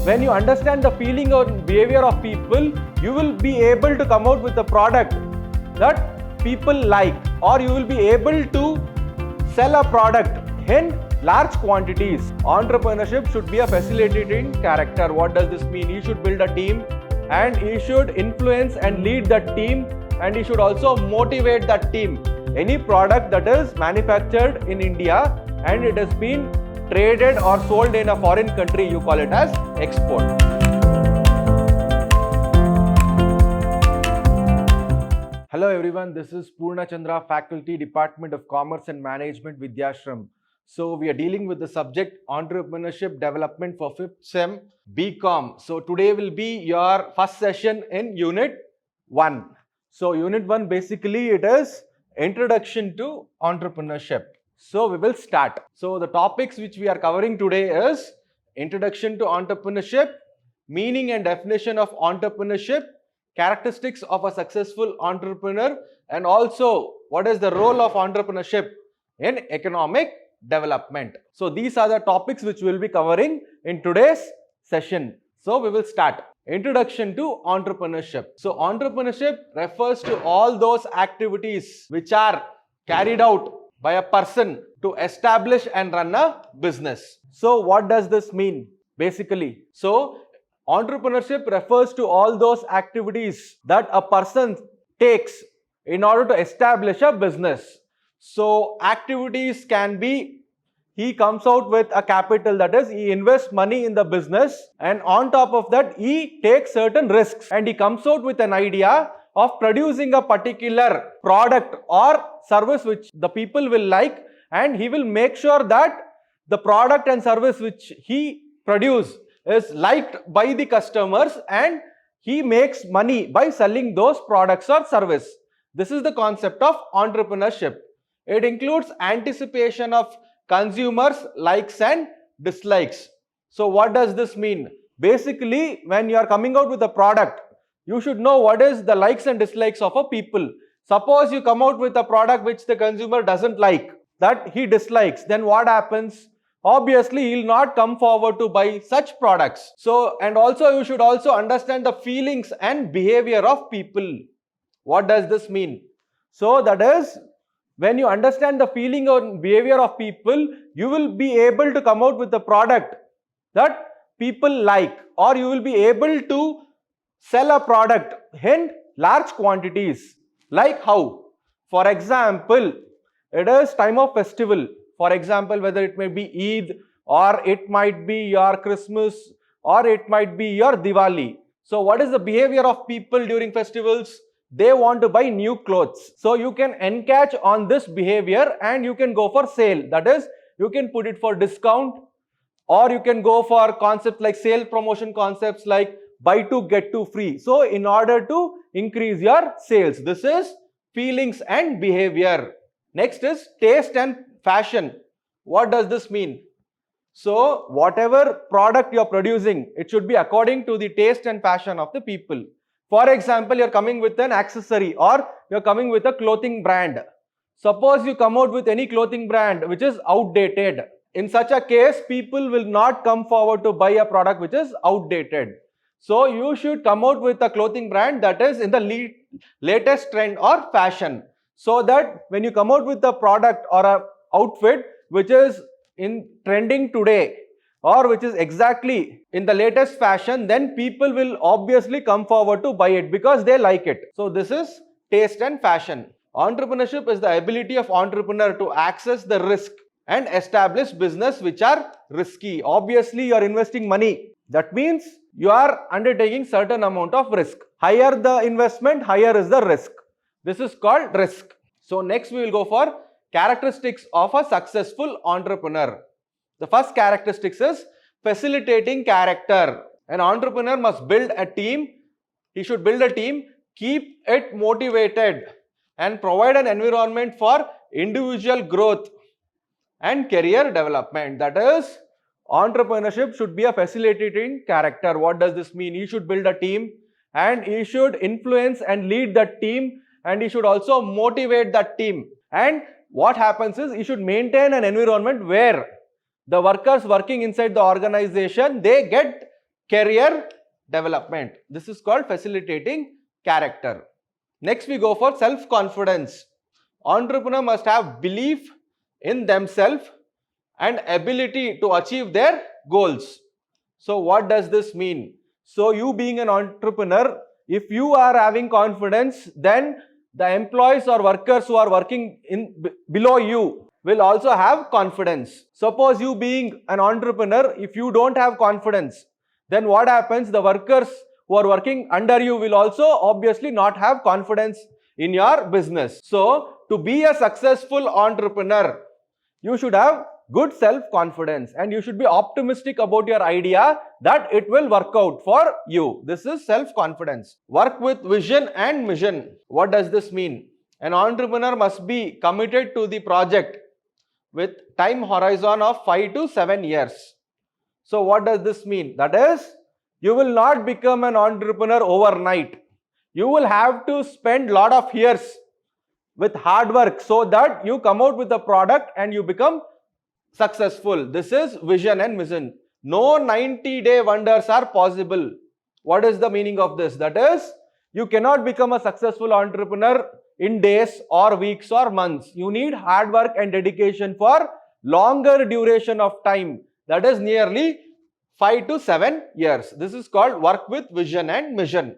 when you understand the feeling or behavior of people, you will be able to come out with a product that people like, or you will be able to sell a product in large quantities. Entrepreneurship should be a facilitating character. What does this mean? You should build a team and you should influence and lead that team, and you should also motivate that team. Any product that is manufactured in India and it has been traded or sold in a foreign country, you call it as export. Hello everyone, this is Purna Chandra, Faculty, Department of Commerce and Management, Vidhyaashram. So we are dealing with the subject Entrepreneurship Development for 5th Sem BCom. So today will be your first session in Unit 1. So Unit 1 basically it is Introduction to Entrepreneurship. So we will start. So the topics which we are covering today is Introduction to Entrepreneurship, meaning and definition of entrepreneurship, characteristics of a successful entrepreneur, and also what is the role of entrepreneurship in economic development. So these are the topics which we will be covering in today's session. So we will start. Introduction to entrepreneurship. So entrepreneurship refers to all those activities which are carried out by a person to establish and run a business. So what does this mean basically? So entrepreneurship refers to all those activities that a person takes in order to establish a business. So activities can be, he comes out with a capital, that is he invests money in the business, and on top of that he takes certain risks and he comes out with an idea of producing a particular product or service which the people will like, and he will make sure that the product and service which he produces is liked by the customers, and he makes money by selling those products or service. This is the concept of entrepreneurship. It includes anticipation of consumers' likes and dislikes. So what does this mean? Basically, when you are coming out with a product, you should know what is the likes and dislikes of a people. Suppose you come out with a product which the consumer doesn't like, that he dislikes, then what happens? Obviously, he will not come forward to buy such products. So, and also you should also understand the feelings and behavior of people. What does this mean? So that is, when you understand the feeling or behavior of people, you will be able to come out with a product that people like, or you will be able to sell a product in large quantities. Like how? For example, it is time of festival. For example, whether it may be Eid, or it might be your Christmas, or it might be your Diwali. So what is the behavior of people during festivals? They want to buy new clothes. So you can encatch on this behavior and you can go for sale. That is, you can put it for discount, or you can go for concepts like sale promotion concepts like buy two get two free. So in order to increase your sales, this is feelings and behavior. Next is taste and fashion. What does this mean? So whatever product you are producing, it should be according to the taste and fashion of the people. For example, you are coming with an accessory, or you are coming with a clothing brand. Suppose you come out with any clothing brand which is outdated. In such a case, people will not come forward to buy a product which is outdated. So you should come out with a clothing brand that is in the latest trend or fashion. So that when you come out with a product or a outfit which is in trending today, or which is exactly in the latest fashion, then people will obviously come forward to buy it because they like it. So this is taste and fashion. Entrepreneurship is the ability of entrepreneur to access the risk and establish business which are risky. Obviously, you are investing money. That means you are undertaking certain amount of risk. Higher the investment, higher is the risk. This is called risk. So next we will go for characteristics of a successful entrepreneur. The first characteristics is facilitating character. An entrepreneur must build a team. He should build a team, keep it motivated, and provide an environment for individual growth and career development. That is, entrepreneurship should be a facilitating character. What does this mean? You should build a team, and he should influence and lead that team, and he should also motivate that team. And what happens is, he should maintain an environment where the workers working inside the organization, they get career development. This is called facilitating character. Next we go for self-confidence. Entrepreneur must have belief in themselves and ability to achieve their goals. So what does this mean? So you being an entrepreneur, if you are having confidence, then the employees or workers who are working below you will also have confidence. Suppose you being an entrepreneur, if you don't have confidence, then what happens? The workers who are working under you will also obviously not have confidence in your business. So to be a successful entrepreneur, you should have good self-confidence and you should be optimistic about your idea that it will work out for you. This is self-confidence. Work with vision and mission. What does this mean? An entrepreneur must be committed to the project with time horizon of 5 to 7 years. So what does this mean? That is, you will not become an entrepreneur overnight. You will have to spend a lot of years with hard work so that you come out with a product and you become successful. This is vision and mission. No 90-day wonders are possible. What is the meaning of this? That is, you cannot become a successful entrepreneur in days or weeks or months. You need hard work and dedication for longer duration of time. That is nearly 5 to 7 years. This is called work with vision and mission.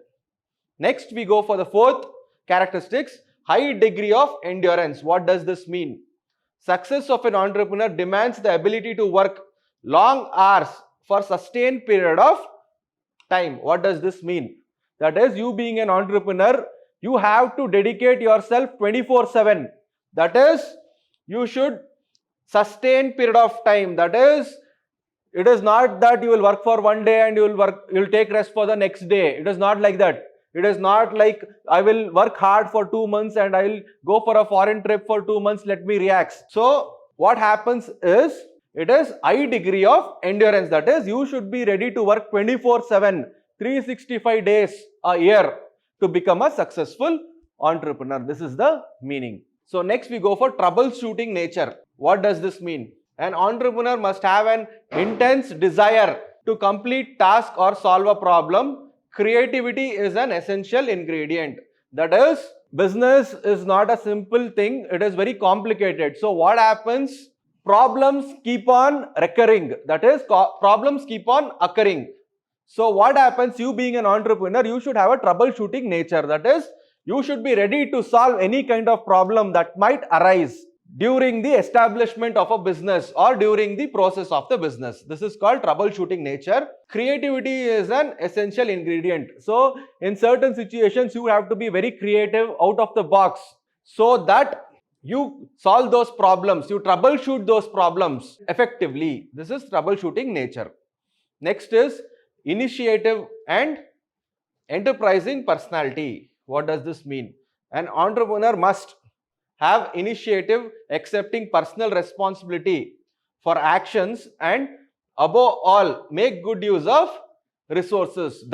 Next, we go for the fourth characteristics, high degree of endurance. What does this mean? Success of an entrepreneur demands the ability to work long hours for sustained period of time. What does this mean? That is, you being an entrepreneur, you have to dedicate yourself 24/7. That is, you should sustain period of time. That is, it is not that you will work for one day and you will take rest for the next day. It is not like that. It is not like I will work hard for 2 months and I will go for a foreign trip for 2 months, let me relax. So what happens is, it is high degree of endurance. That is, you should be ready to work 24/7, 365 days a year to become a successful entrepreneur. This is the meaning. So next we go for troubleshooting nature. What does this mean? An entrepreneur must have an intense desire to complete task or solve a problem. Creativity is an essential ingredient. That is, business is not a simple thing. It is very complicated. So what happens? Problems keep on recurring. That is, problems keep on occurring. So what happens? You being an entrepreneur, you should have a troubleshooting nature. That is, you should be ready to solve any kind of problem that might arise during the establishment of a business or during the process of the business. This is called troubleshooting nature. Creativity is an essential ingredient. So in certain situations, you have to be very creative, out of the box, so that you solve those problems, you troubleshoot those problems effectively. This is troubleshooting nature. Next is initiative and enterprising personality. What does this mean? An entrepreneur must have initiative, accepting personal responsibility for actions, and above all, make good use of resources.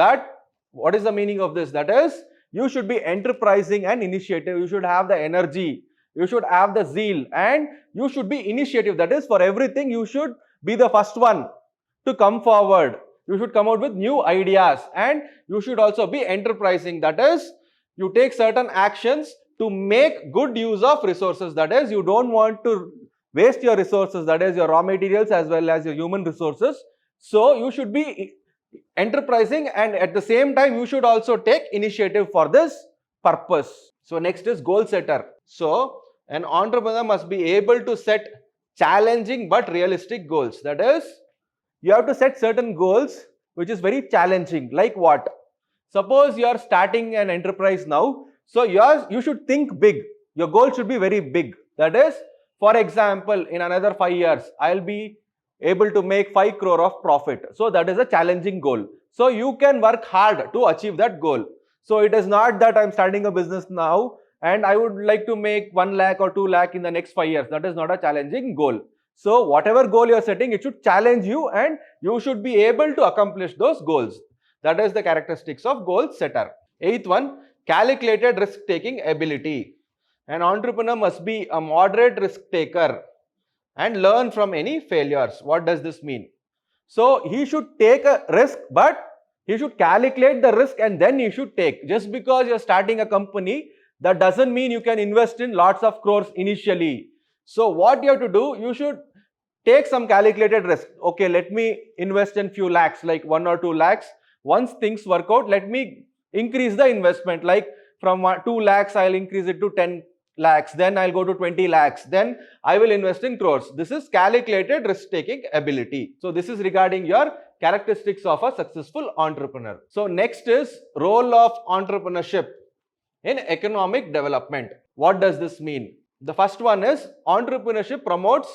What is the meaning of this? That is, you should be enterprising and initiative. You should have the energy, you should have the zeal, and you should be initiative. That is, for everything, you should be the first one to come forward. You should come out with new ideas, and you should also be enterprising. That is, you take certain actions to make good use of resources. That is, you don't want to waste your resources, that is your raw materials as well as your human resources. So you should be enterprising, and at the same time you should also take initiative for this purpose. So next is goal setter. So an entrepreneur must be able to set challenging but realistic goals. That is, you have to set certain goals which is very challenging. Like what? Suppose you are starting an enterprise now. So you should think big. Your goal should be very big. That is, for example, in another 5 years, I'll be able to make 5 crore of profit. So that is a challenging goal. So you can work hard to achieve that goal. So it is not that I'm starting a business now and I would like to make 1 lakh or 2 lakh in the next 5 years. That is not a challenging goal. So whatever goal you're setting, it should challenge you and you should be able to accomplish those goals. That is the characteristics of goal setter. Eighth one, calculated risk-taking ability. An entrepreneur must be a moderate risk taker and learn from any failures. What does this mean? So he should take a risk, but he should calculate the risk and then he should take. Just because you're starting a company, that doesn't mean you can invest in lots of crores initially. So what you have to do, you should take some calculated risk. Okay, let me invest in few lakhs, like 1 or 2 lakhs. Once things work out, let me increase the investment. Like from 2 lakhs, I'll increase it to 10 lakhs. Then I'll go to 20 lakhs. Then I will invest in crores. This is calculated risk-taking ability. So this is regarding your characteristics of a successful entrepreneur. So next is role of entrepreneurship in economic development. What does this mean? The first one is entrepreneurship promotes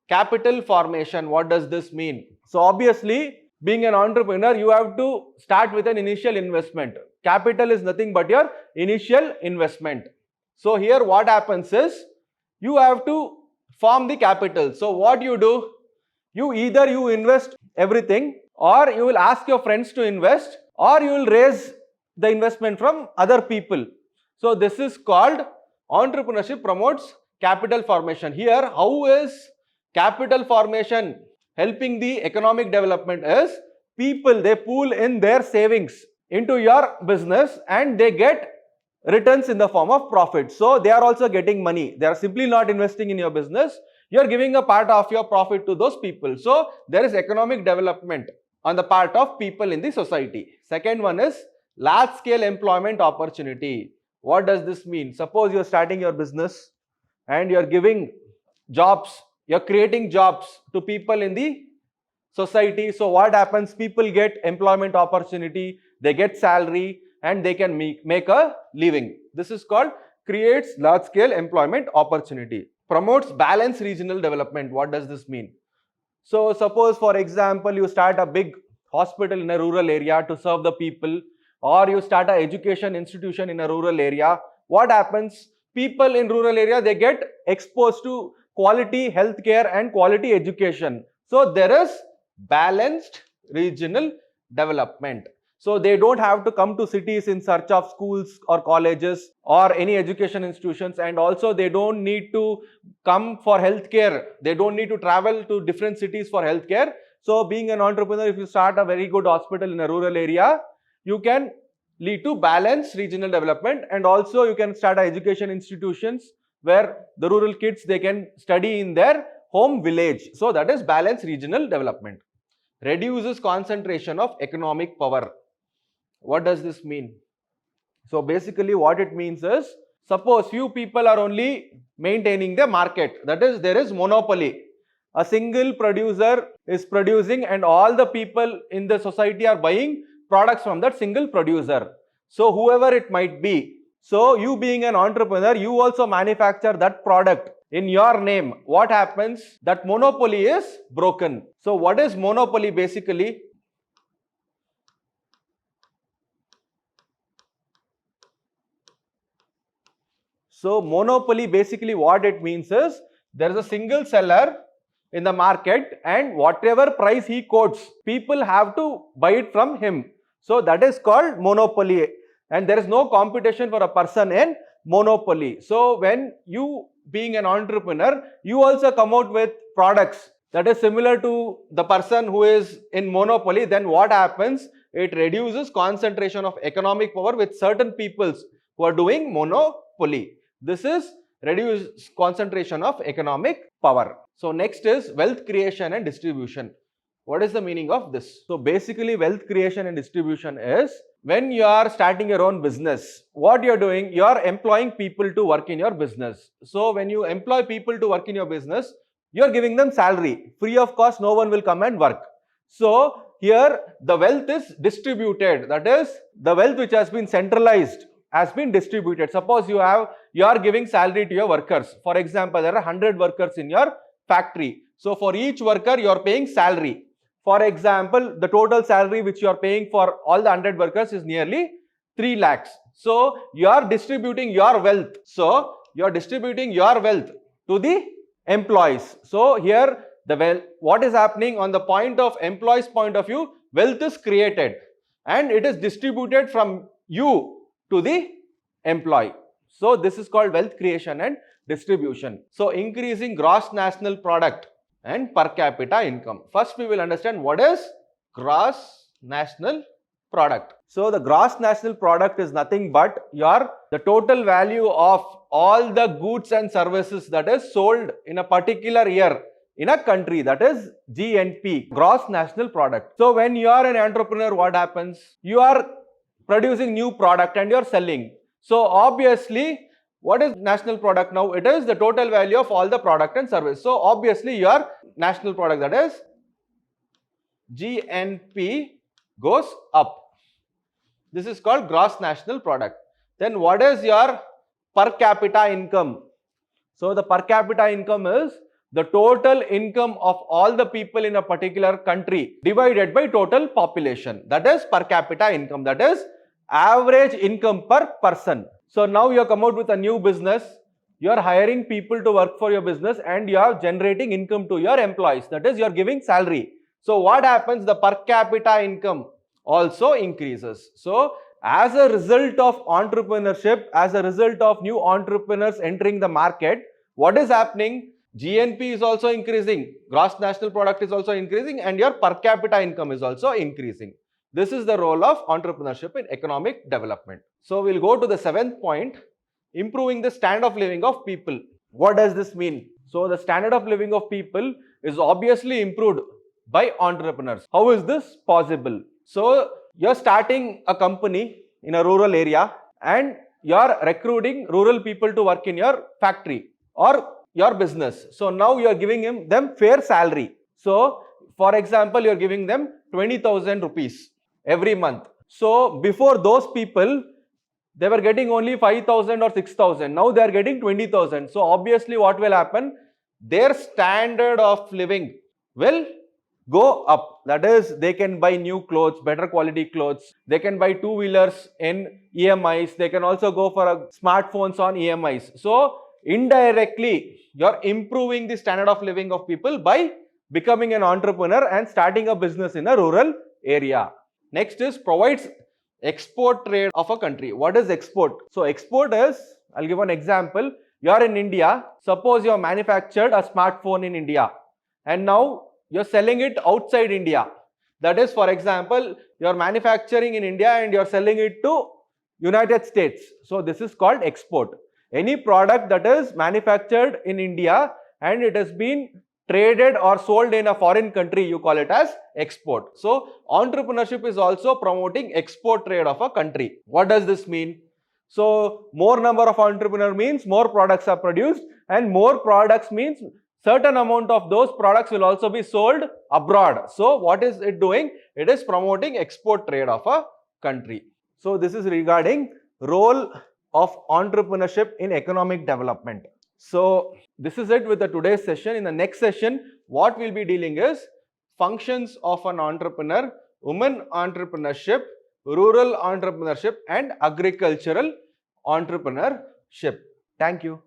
capital formation. What does this mean? So obviously, being an entrepreneur, you have to start with an initial investment. Capital is nothing but your initial investment. So here what happens is, you have to form the capital. So what you do, either you invest everything, or you will ask your friends to invest, or you will raise the investment from other people. So this is called entrepreneurship promotes capital formation. Here, how is capital formation helping the economic development is, people, they pool in their savings into your business and they get returns in the form of profit. So they are also getting money. They are simply not investing in your business. You are giving a part of your profit to those people. So there is economic development on the part of people in the society. Second one is large scale employment opportunity. What does this mean? Suppose you are starting your business and you are giving jobs, you are creating jobs to people in the society. So what happens? People get employment opportunity, they get salary, and they can make a living. This is called creates large scale employment opportunity. Promotes balanced regional development. What does this mean? So suppose, for example, you start a big hospital in a rural area to serve the people, or you start an education institution in a rural area. What happens? People in rural area, they get exposed to quality healthcare and quality education. So there is balanced regional development. So they don't have to come to cities in search of schools or colleges or any education institutions, and also they don't need to come for healthcare. They don't need to travel to different cities for healthcare. So being an entrepreneur, if you start a very good hospital in a rural area, you can lead to balanced regional development, and also you can start education institutions where the rural kids, they can study in their home village. So that is balanced regional development. Reduces concentration of economic power. What does this mean? So basically what it means is, suppose few people are only maintaining the market, that is, there is monopoly. A single producer is producing and all the people in the society are buying products from that single producer. So whoever it might be. So you being an entrepreneur, you also manufacture that product in your name. What happens? That monopoly is broken. So what is monopoly basically? So monopoly, basically what it means is, there is a single seller in the market and whatever price he quotes, people have to buy it from him. So that is called monopoly, and there is no competition for a person in monopoly. So when you being an entrepreneur, you also come out with products that is similar to the person who is in monopoly, then what happens? It reduces concentration of economic power with certain peoples who are doing monopoly. This is reduce concentration of economic power. So next is wealth creation and distribution. What is the meaning of this? So basically wealth creation and distribution is, when you are starting your own business, what you are doing, you are employing people to work in your business. So when you employ people to work in your business, you are giving them salary. Free of cost, no one will come and work. So here the wealth is distributed. That is, the wealth which has been centralized has been distributed. Suppose you are giving salary to your workers. For example, there are 100 workers in your factory. So for each worker, you are paying salary. For example, the total salary which you are paying for all the 100 workers is nearly 3 lakhs. So you are distributing your wealth. So you are distributing your wealth to the employees. So here what is happening on the point of employees' point of view, wealth is created and it is distributed from you to the employee. So this is called wealth creation and distribution. So increasing gross national product. and per capita income. First, we will understand what is gross national product. So the gross national product is nothing but the total value of all the goods and services that is sold in a particular year in a country, that is GNP, gross national product. So when you are an entrepreneur, what happens? You are producing new product and you are selling. So obviously, what is national product now? It is the total value of all the product and service. So obviously your national product, that is GNP, goes up. This is called gross national product. Then what is your per capita income? So the per capita income is the total income of all the people in a particular country divided by total population. That is per capita income. That is average income per person. So now you have come out with a new business. You are hiring people to work for your business and you are generating income to your employees. That is, you are giving salary. So what happens? The per capita income also increases. So as a result of entrepreneurship, as a result of new entrepreneurs entering the market, what is happening? GNP is also increasing, gross national product is also increasing, and your per capita income is also increasing. This is the role of entrepreneurship in economic development. So we'll go to the 7th point, improving the standard of living of people. What does this mean? So the standard of living of people is obviously improved by entrepreneurs. How is this possible? So you're starting a company in a rural area and you're recruiting rural people to work in your factory or your business. So now you are giving them fair salary. So for example, you are giving them 20,000 rupees every month. So before, those people, they were getting only 5,000 or 6,000. Now they are getting 20,000. So obviously what will happen? Their standard of living will go up. That is, they can buy new clothes, better quality clothes. They can buy two-wheelers in EMIs. They can also go for smartphones on EMIs. So indirectly, you're improving the standard of living of people by becoming an entrepreneur and starting a business in a rural area. Next is provides export trade of a country. What is export? So export is, I'll give an example. You are in India. Suppose you have manufactured a smartphone in India and now you're selling it outside India. That is, for example, you're manufacturing in India and you're selling it to United States. So this is called export. Any product that is manufactured in India and it has been traded or sold in a foreign country, you call it as export. So entrepreneurship is also promoting export trade of a country. What does this mean? So more number of entrepreneurs means more products are produced, and more products means certain amount of those products will also be sold abroad. So what is it doing? It is promoting export trade of a country. So this is regarding role of entrepreneurship in economic development. So this is it with the today's session. In the next session, what we'll be dealing is functions of an entrepreneur, women entrepreneurship, rural entrepreneurship, and agricultural entrepreneurship. Thank you.